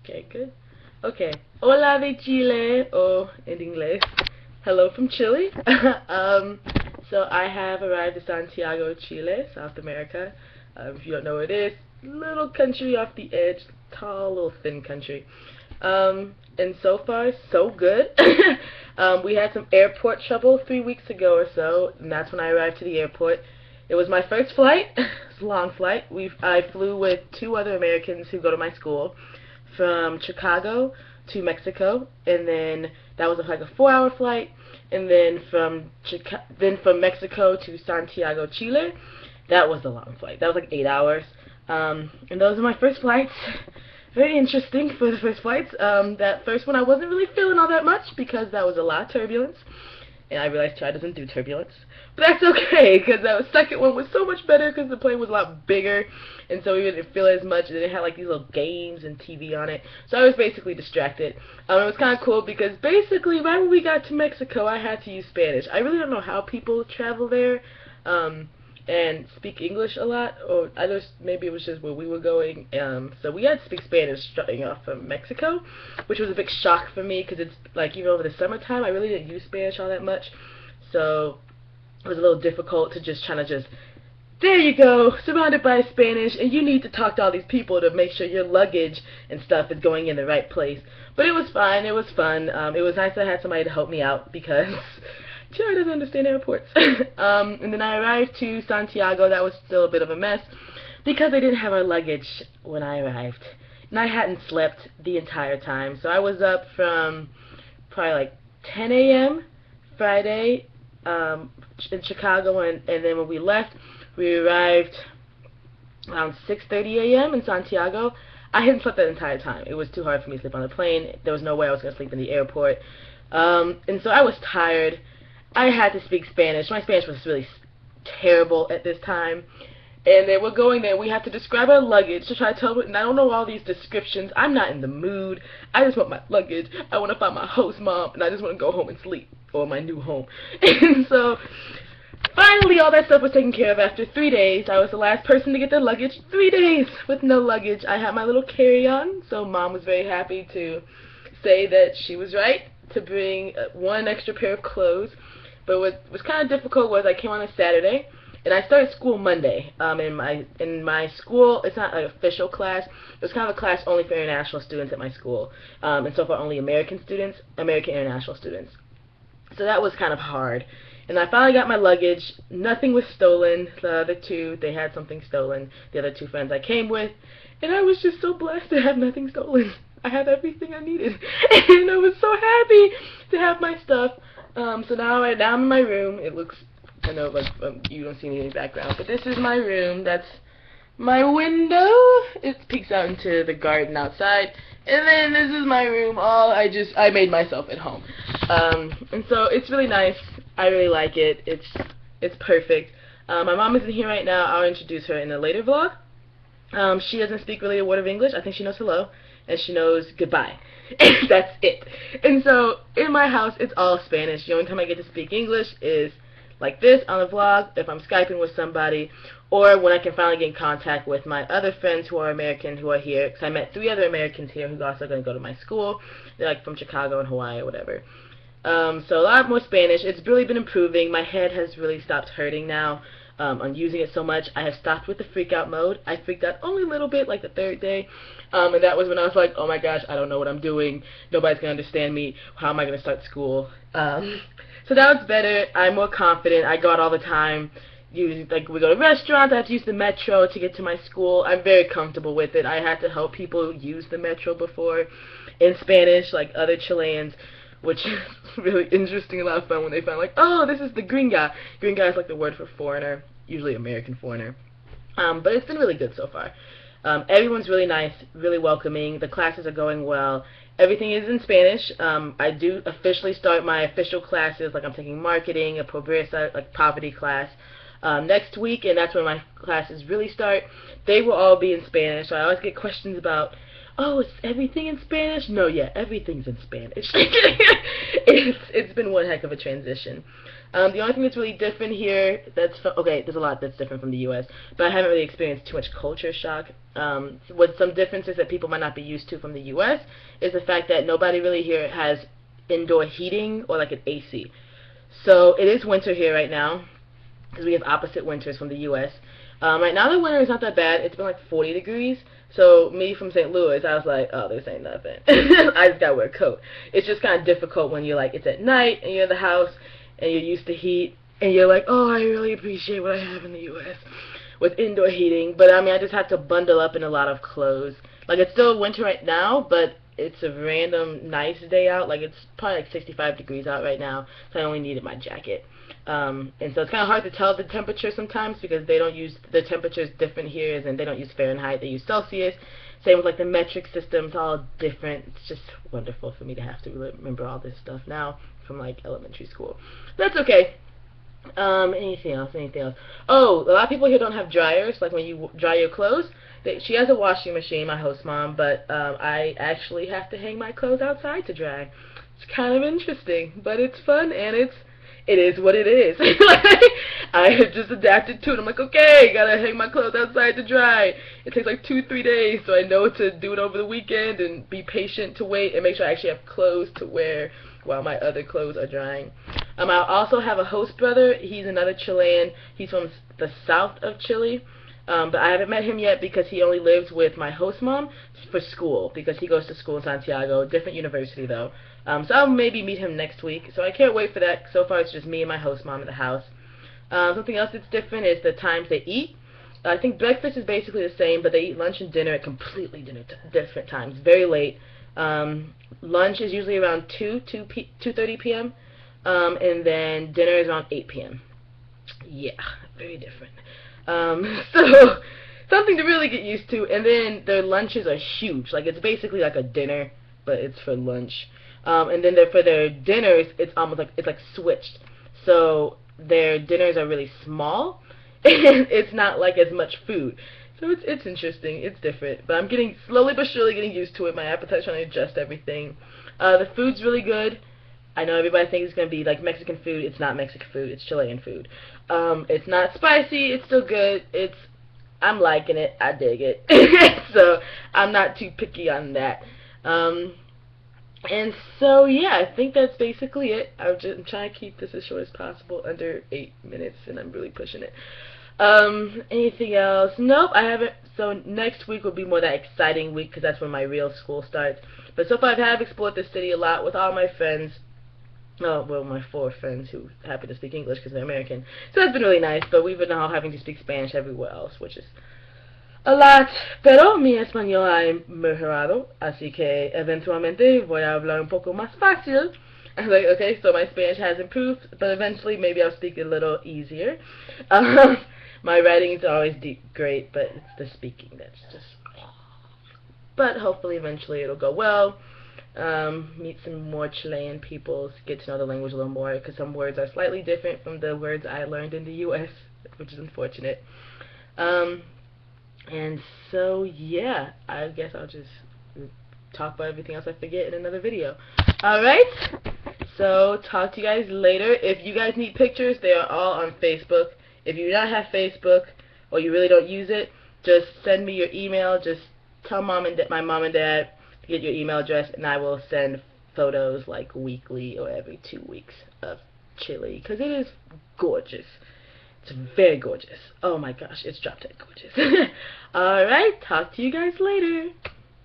Okay, good. Okay. Hola de Chile, or in English, hello from Chile. So I have arrived at Santiago, Chile, South America. If you don't know what it is, little country off the edge, tall, little thin country. And so far, so good. We had some airport trouble 3 weeks ago or so, and that's when I arrived to the airport. It was my first flight. It's a long flight. I flew with two other Americans who go to my school from Chicago to Mexico, and then that was like a 4-hour flight, and then from Mexico to Santiago, Chile, that was a long flight. That was like 8 hours, and those are my first flights. Very interesting for the first flights. That first one I wasn't really feeling all that much because that was a lot of turbulence. And I realized Tiara doesn't do turbulence. But that's okay, because that second one was so much better because the plane was a lot bigger, and so we didn't feel it as much, and it had like these little games and TV on it. So I was basically distracted. It was kind of cool because basically right when we got to Mexico, I had to use Spanish. I really don't know how people travel there and speak English a lot, or I just maybe it was just where we were going. So we had to speak Spanish starting off from Mexico, which was a big shock for me because it's like even over the summertime I really didn't use Spanish all that much, so it was a little difficult to just there you go, surrounded by Spanish, and you need to talk to all these people to make sure your luggage and stuff is going in the right place. But it was fine, it was fun. It was nice that I had somebody to help me out because Tiara doesn't understand airports. And then I arrived to Santiago. That was still a bit of a mess because they didn't have our luggage when I arrived. And I hadn't slept the entire time. So I was up from probably like 10 a.m. Friday in Chicago, and then when we left, we arrived around 6:30 a.m. in Santiago. I hadn't slept that entire time. It was too hard for me to sleep on the plane. There was no way I was going to sleep in the airport. And so I was tired. I had to speak Spanish. My Spanish was really terrible at this time. And then we're going there. We have to describe our luggage to try to tell them. And I don't know all these descriptions. I'm not in the mood. I just want my luggage. I want to find my host mom. And I just want to go home and sleep. Or my new home. And so finally all that stuff was taken care of after 3 days. I was the last person to get their luggage. 3 days with no luggage. I had my little carry-on. So mom was very happy to say that she was right to bring one extra pair of clothes. But what was kind of difficult was I came on a Saturday, and I started school Monday. In my school, it's not an official class. It was kind of a class only for international students at my school, and so far only American international students. So that was kind of hard. And I finally got my luggage. Nothing was stolen. The other two, they had something stolen. The other two friends I came with, and I was just so blessed to have nothing stolen. I had everything I needed, and I was so happy to have my stuff. So now I'm in my room. It looks, I know, like you don't see any background, but this is my room. That's my window. It peeks out into the garden outside, and then this is my room. I made myself at home, and so it's really nice. I really like it. It's perfect. My mom isn't here right now. I'll introduce her in a later vlog. She doesn't speak really a word of English. I think she knows hello, and she knows goodbye. That's it. And so in my house, it's all Spanish. The only time I get to speak English is like this on a vlog, if I'm Skyping with somebody, or when I can finally get in contact with my other friends who are American who are here, because I met 3 other Americans here who are also going to go to my school. They're like from Chicago and Hawaii or whatever. So a lot more Spanish. It's really been improving. My head has really stopped hurting now. On using it so much. I have stopped with the freak out mode. I freaked out only a little bit, like the 3rd day, and that was when I was like, oh my gosh, I don't know what I'm doing. Nobody's going to understand me. How am I going to start school? So that was better. I'm more confident. I go out all the time. Like we go to restaurants, I have to use the metro to get to my school. I'm very comfortable with it. I had to help people use the metro before in Spanish, like other Chileans, which is really interesting, a lot of fun when they find like, oh, this is the gringa. Gringa is like the word for foreigner, usually American foreigner. But it's been really good so far. Everyone's really nice, really welcoming. The classes are going well. Everything is in Spanish. I do officially start my official classes, like I'm taking marketing, a pobreza, like poverty class, next week, and that's when my classes really start. They will all be in Spanish, so I always get questions about, oh, is everything in Spanish? No, yeah, everything's in Spanish. It's been one heck of a transition. The only thing that's really different here, okay, there's a lot that's different from the U.S., but I haven't really experienced too much culture shock. What some differences that people might not be used to from the U.S. is the fact that nobody really here has indoor heating or like an AC. So it is winter here right now, because we have opposite winters from the U.S. Right now the winter is not that bad. It's been like 40 degrees. So me from St. Louis, I was like, oh, this ain't nothing. I just gotta wear a coat. It's just kind of difficult when you're like, it's at night and you're in the house and you're used to heat and you're like, oh, I really appreciate what I have in the U.S. with indoor heating. But I mean, I just had to bundle up in a lot of clothes. Like, it's still winter right now, but it's a random nice day out. Like, it's probably like 65 degrees out right now, so I only needed my jacket. And so it's kind of hard to tell the temperature sometimes because they don't use, the temperature's different here, and they don't use Fahrenheit, they use Celsius. Same with like the metric system, it's all different. It's just wonderful for me to have to remember all this stuff now from like elementary school. That's okay. Anything else? Oh, a lot of people here don't have dryers, like when you dry your clothes. She has a washing machine, my host mom, but I actually have to hang my clothes outside to dry. It's kind of interesting, but it's fun, and it is what it is. I have just adapted to it. I'm like, okay, gotta hang my clothes outside to dry. It takes like 2-3 days, so I know to do it over the weekend and be patient to wait and make sure I actually have clothes to wear while my other clothes are drying. I also have a host brother. He's another Chilean. He's from the south of Chile. But I haven't met him yet because he only lives with my host mom for school, because he goes to school in Santiago, different university though. So I'll maybe meet him next week. So I can't wait for that. So far it's just me and my host mom in the house. Something else that's different is the times they eat. I think breakfast is basically the same, but they eat lunch and dinner at completely different times, very late. Lunch is usually around 2:30 p.m. And then dinner is around 8 p.m. Yeah, very different. So something to really get used to. And then their lunches are huge. Like, it's basically like a dinner, but it's for lunch. And then for their dinners, it's almost like, it's like switched. So their dinners are really small, and it's not like as much food. So it's interesting. It's different. But I'm slowly but surely getting used to it. My appetite's trying to adjust everything. The food's really good. I know everybody thinks it's going to be like Mexican food. It's not Mexican food. It's Chilean food. It's not spicy. It's still good. I'm liking it. I dig it. So I'm not too picky on that. And so, yeah, I think that's basically it. I'm trying to keep this as short as possible, under 8 minutes, and I'm really pushing it. Anything else? Nope, I haven't. So next week will be more that exciting week, because that's when my real school starts. But so far I have explored the city a lot with all my friends. Oh, well, my 4 friends who happen to speak English because they're American. So that's been really nice, but we've been all having to speak Spanish everywhere else, which is a lot. Pero mi español ha mejorado, así que eventualmente voy a hablar un poco más fácil. I was like, okay, so my Spanish has improved, but eventually maybe I'll speak a little easier. My writing is always great, but it's the speaking that's just... But hopefully eventually it'll go well. Meet some more Chilean people, get to know the language a little more, because some words are slightly different from the words I learned in the U.S., which is unfortunate. And so, yeah, I guess I'll just talk about everything else I forget in another video. Alright, so talk to you guys later. If you guys need pictures, they are all on Facebook. If you do not have Facebook, or you really don't use it, just send me your email. Just tell my mom and dad to get your email address, and I will send photos like weekly or every 2 weeks of Chile, because it is gorgeous. It's very gorgeous. Oh my gosh, it's drop dead gorgeous. Alright, talk to you guys later.